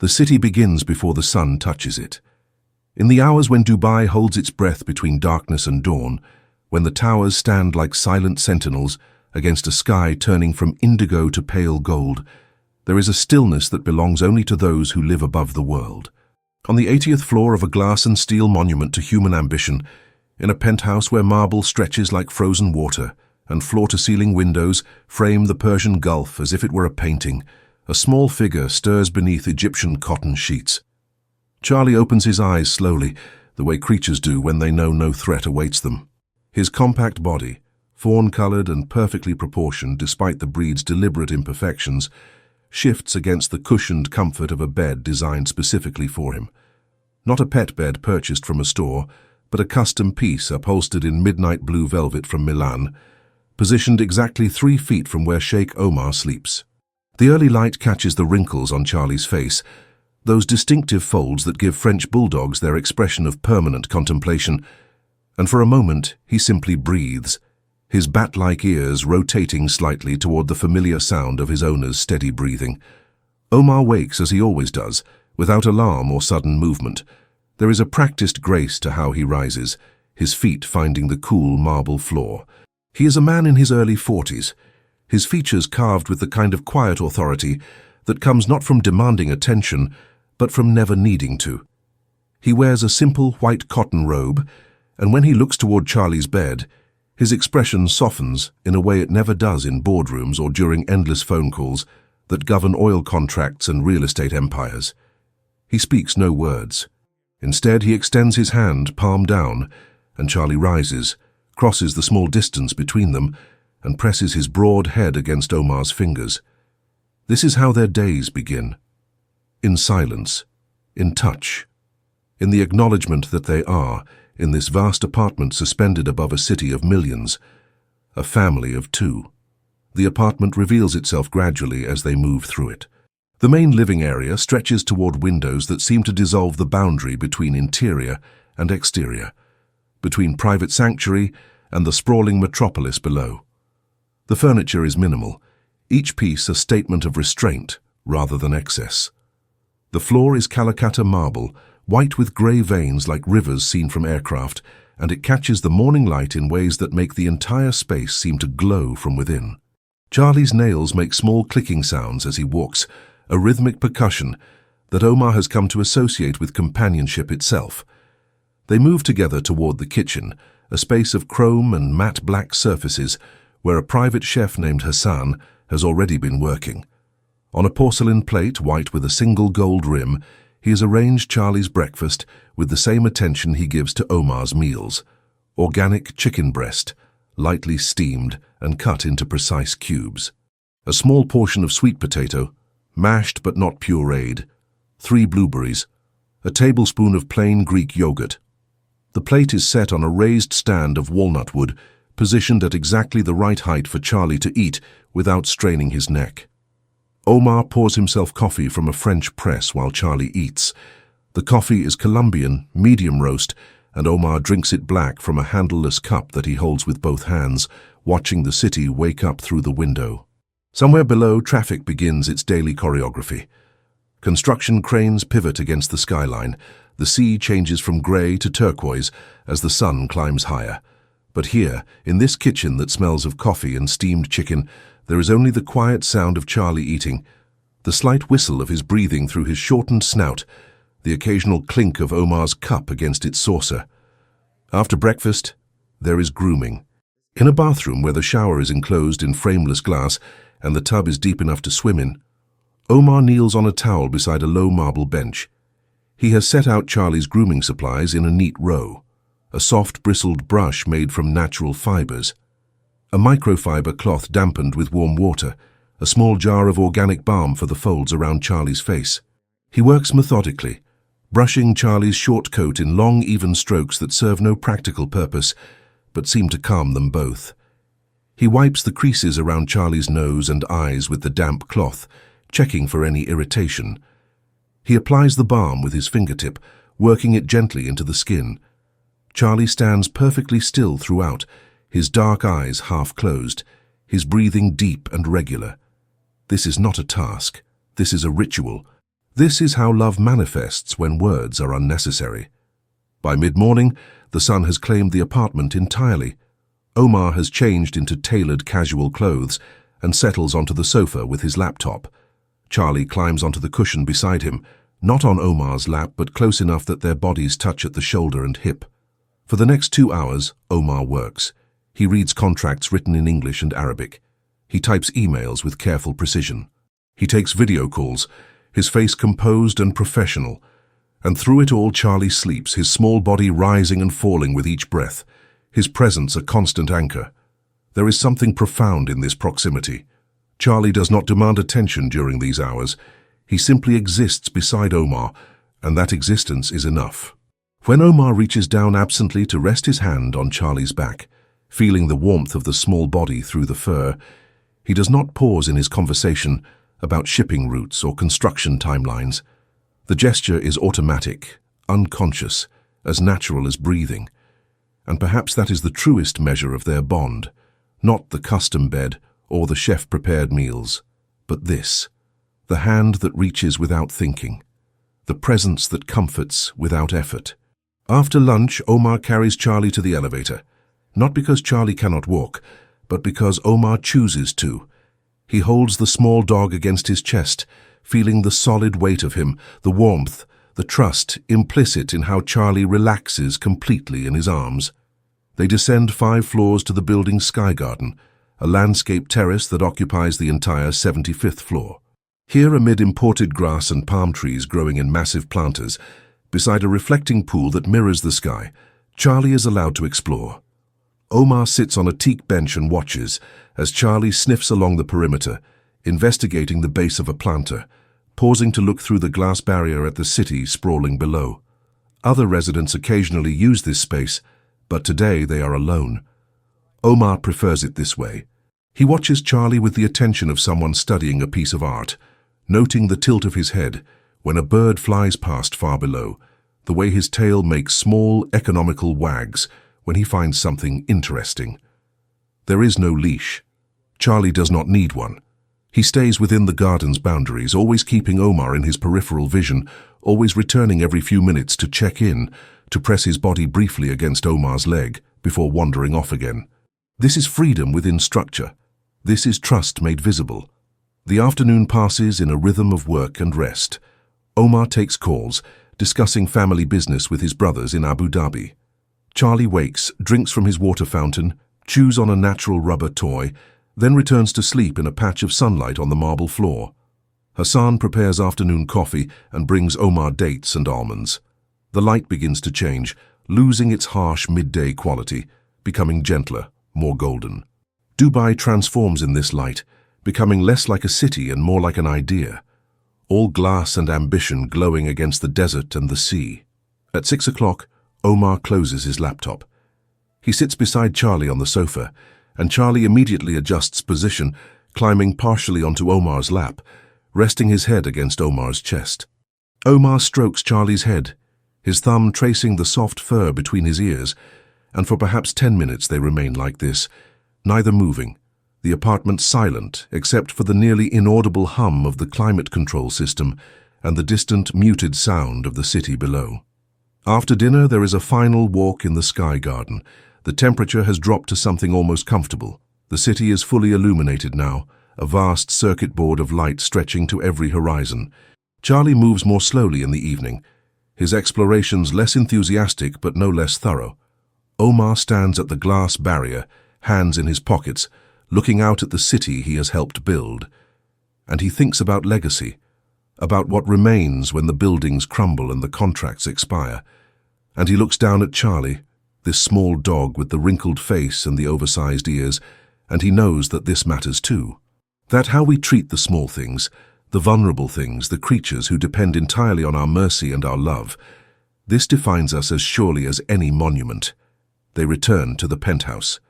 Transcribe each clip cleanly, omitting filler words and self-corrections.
The city begins before the sun touches it. In the hours when Dubai holds its breath between darkness and dawn, when the towers stand like silent sentinels against a sky turning from indigo to pale gold, there is a stillness that belongs only to those who live above the world. On the 80th floor of a glass and steel monument to human ambition, in a penthouse where marble stretches like frozen water and floor-to-ceiling windows frame the Persian Gulf as if it were a painting, a small figure stirs beneath Egyptian cotton sheets. Charlie opens his eyes slowly, the way creatures do when they know no threat awaits them. His compact body, fawn-colored and perfectly proportioned despite the breed's deliberate imperfections, shifts against the cushioned comfort of a bed designed specifically for him. Not a pet bed purchased from a store, but a custom piece upholstered in midnight blue velvet from Milan, positioned exactly 3 feet from where Sheikh Omar sleeps. The early light catches the wrinkles on Charlie's face, those distinctive folds that give French Bulldogs their expression of permanent contemplation, and for a moment he simply breathes, his bat-like ears rotating slightly toward the familiar sound of his owner's steady breathing. Omar wakes as he always does, without alarm or sudden movement. There is a practiced grace to how he rises, his feet finding the cool marble floor. He is a man in his early 40s, his features carved with the kind of quiet authority that comes not from demanding attention, but from never needing to. He wears a simple white cotton robe, and when he looks toward Charlie's bed, his expression softens in a way it never does in boardrooms or during endless phone calls that govern oil contracts and real estate empires. He speaks no words. Instead, he extends his hand, palm down, and Charlie rises, crosses the small distance between them, and presses his broad head against Omar's fingers. This is how their days begin. In silence, in touch, in the acknowledgement that they are, in this vast apartment suspended above a city of millions, a family of 2. The apartment reveals itself gradually as they move through it. The main living area stretches toward windows that seem to dissolve the boundary between interior and exterior, between private sanctuary and the sprawling metropolis below. The furniture is minimal, each piece a statement of restraint rather than excess. The floor is Calcutta marble, white with grey veins like rivers seen from aircraft, and it catches the morning light in ways that make the entire space seem to glow from within. Charlie's nails make small clicking sounds as he walks, a rhythmic percussion that Omar has come to associate with companionship itself. They move together toward the kitchen, a space of chrome and matte black surfaces where a private chef named Hassan has already been working. On a porcelain plate white with a single gold rim, he has arranged Charlie's breakfast with the same attention he gives to Omar's meals. Organic chicken breast, lightly steamed and cut into precise cubes. A small portion of sweet potato, mashed but not pureed, 3 blueberries, a tablespoon of plain Greek yogurt. The plate is set on a raised stand of walnut wood, positioned at exactly the right height for Charlie to eat without straining his neck. Omar pours himself coffee from a French press while Charlie eats. The coffee is Colombian, medium roast, and Omar drinks it black from a handleless cup that he holds with both hands, watching the city wake up through the window. Somewhere below, traffic begins its daily choreography. Construction cranes pivot against the skyline. The sea changes from grey to turquoise as the sun climbs higher. But here, in this kitchen that smells of coffee and steamed chicken, there is only the quiet sound of Charlie eating, the slight whistle of his breathing through his shortened snout, the occasional clink of Omar's cup against its saucer. After breakfast, there is grooming. In a bathroom where the shower is enclosed in frameless glass and the tub is deep enough to swim in, Omar kneels on a towel beside a low marble bench. He has set out Charlie's grooming supplies in a neat row. A soft bristled brush made from natural fibers, a microfiber cloth dampened with warm water, a small jar of organic balm for the folds around Charlie's face. He works methodically, brushing Charlie's short coat in long, even strokes that serve no practical purpose, but seem to calm them both. He wipes the creases around Charlie's nose and eyes with the damp cloth, checking for any irritation. He applies the balm with his fingertip, working it gently into the skin. Charlie stands perfectly still throughout, his dark eyes half closed, his breathing deep and regular. This is not a task. This is a ritual. This is how love manifests when words are unnecessary. By mid-morning, the sun has claimed the apartment entirely. Omar has changed into tailored casual clothes and settles onto the sofa with his laptop. Charlie climbs onto the cushion beside him, not on Omar's lap but close enough that their bodies touch at the shoulder and hip. For the next 2 hours, Omar works. He reads contracts written in English and Arabic. He types emails with careful precision. He takes video calls, his face composed and professional. And through it all, Charlie sleeps, his small body rising and falling with each breath, his presence a constant anchor. There is something profound in this proximity. Charlie does not demand attention during these hours. He simply exists beside Omar, and that existence is enough. When Omar reaches down absently to rest his hand on Charlie's back, feeling the warmth of the small body through the fur, he does not pause in his conversation about shipping routes or construction timelines. The gesture is automatic, unconscious, as natural as breathing. And perhaps that is the truest measure of their bond, not the custom bed or the chef-prepared meals, but this, the hand that reaches without thinking, the presence that comforts without effort. After lunch, Omar carries Charlie to the elevator, not because Charlie cannot walk, but because Omar chooses to. He holds the small dog against his chest, feeling the solid weight of him, the warmth, the trust implicit in how Charlie relaxes completely in his arms. They descend 5 floors to the building's sky garden, a landscape terrace that occupies the entire 75th floor. Here, amid imported grass and palm trees growing in massive planters, beside a reflecting pool that mirrors the sky, Charlie is allowed to explore. Omar sits on a teak bench and watches as Charlie sniffs along the perimeter, investigating the base of a planter, pausing to look through the glass barrier at the city sprawling below. Other residents occasionally use this space, but today they are alone. Omar prefers it this way. He watches Charlie with the attention of someone studying a piece of art, noting the tilt of his head when a bird flies past far below, the way his tail makes small, economical wags when he finds something interesting. There is no leash. Charlie does not need one. He stays within the garden's boundaries, always keeping Omar in his peripheral vision, always returning every few minutes to check in, to press his body briefly against Omar's leg before wandering off again. This is freedom within structure. This is trust made visible. The afternoon passes in a rhythm of work and rest. Omar takes calls, discussing family business with his brothers in Abu Dhabi. Charlie wakes, drinks from his water fountain, chews on a natural rubber toy, then returns to sleep in a patch of sunlight on the marble floor. Hassan prepares afternoon coffee and brings Omar dates and almonds. The light begins to change, losing its harsh midday quality, becoming gentler, more golden. Dubai transforms in this light, becoming less like a city and more like an idea. All glass and ambition glowing against the desert and the sea. At 6 o'clock, Omar closes his laptop. He sits beside Charlie on the sofa, and Charlie immediately adjusts position, climbing partially onto Omar's lap, resting his head against Omar's chest. Omar strokes Charlie's head, his thumb tracing the soft fur between his ears, and for perhaps 10 minutes they remain like this, neither moving, the apartment silent except for the nearly inaudible hum of the climate control system and the distant, muted sound of the city below. After dinner, there is a final walk in the sky garden. The temperature has dropped to something almost comfortable. The city is fully illuminated now, a vast circuit board of light stretching to every horizon. Charlie moves more slowly in the evening, his explorations less enthusiastic but no less thorough. Omar stands at the glass barrier, hands in his pockets, looking out at the city he has helped build. And he thinks about legacy, about what remains when the buildings crumble and the contracts expire. And he looks down at Charlie, this small dog with the wrinkled face and the oversized ears, and he knows that this matters too. That how we treat the small things, the vulnerable things, the creatures who depend entirely on our mercy and our love, this defines us as surely as any monument. They return to the penthouse.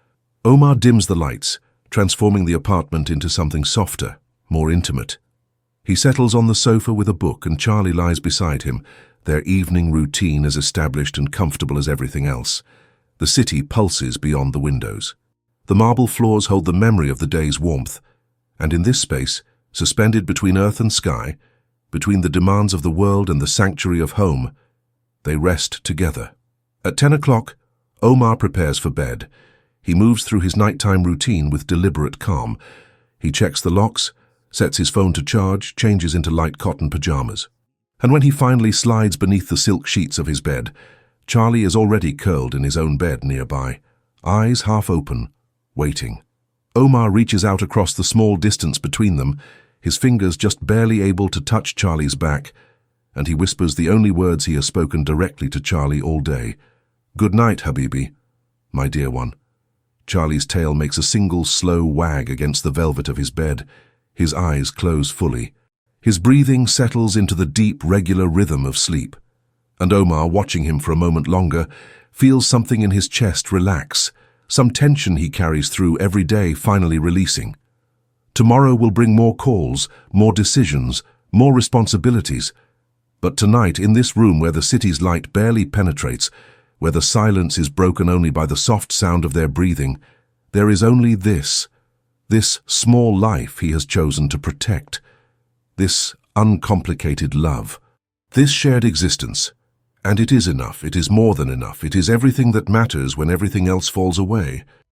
Omar dims the lights, transforming the apartment into something softer, more intimate. He settles on the sofa with a book and Charlie lies beside him, their evening routine as established and comfortable as everything else. The city pulses beyond the windows. The marble floors hold the memory of the day's warmth, and in this space, suspended between earth and sky, between the demands of the world and the sanctuary of home, they rest together. At 10 o'clock, Omar prepares for bed. He moves through his nighttime routine with deliberate calm. He checks the locks, sets his phone to charge, changes into light cotton pajamas. And when he finally slides beneath the silk sheets of his bed, Charlie is already curled in his own bed nearby, eyes half open, waiting. Omar reaches out across the small distance between them, his fingers just barely able to touch Charlie's back, and he whispers the only words he has spoken directly to Charlie all day. "Good night, Habibi, my dear one." Charlie's tail makes a single slow wag against the velvet of his bed. His eyes close fully. His breathing settles into the deep, regular rhythm of sleep. And Omar, watching him for a moment longer, feels something in his chest relax, some tension he carries through every day finally releasing. Tomorrow will bring more calls, more decisions, more responsibilities. But tonight, in this room where the city's light barely penetrates, where the silence is broken only by the soft sound of their breathing, there is only this small life he has chosen to protect, this uncomplicated love, this shared existence. And it is enough, it is more than enough, it is everything that matters when everything else falls away.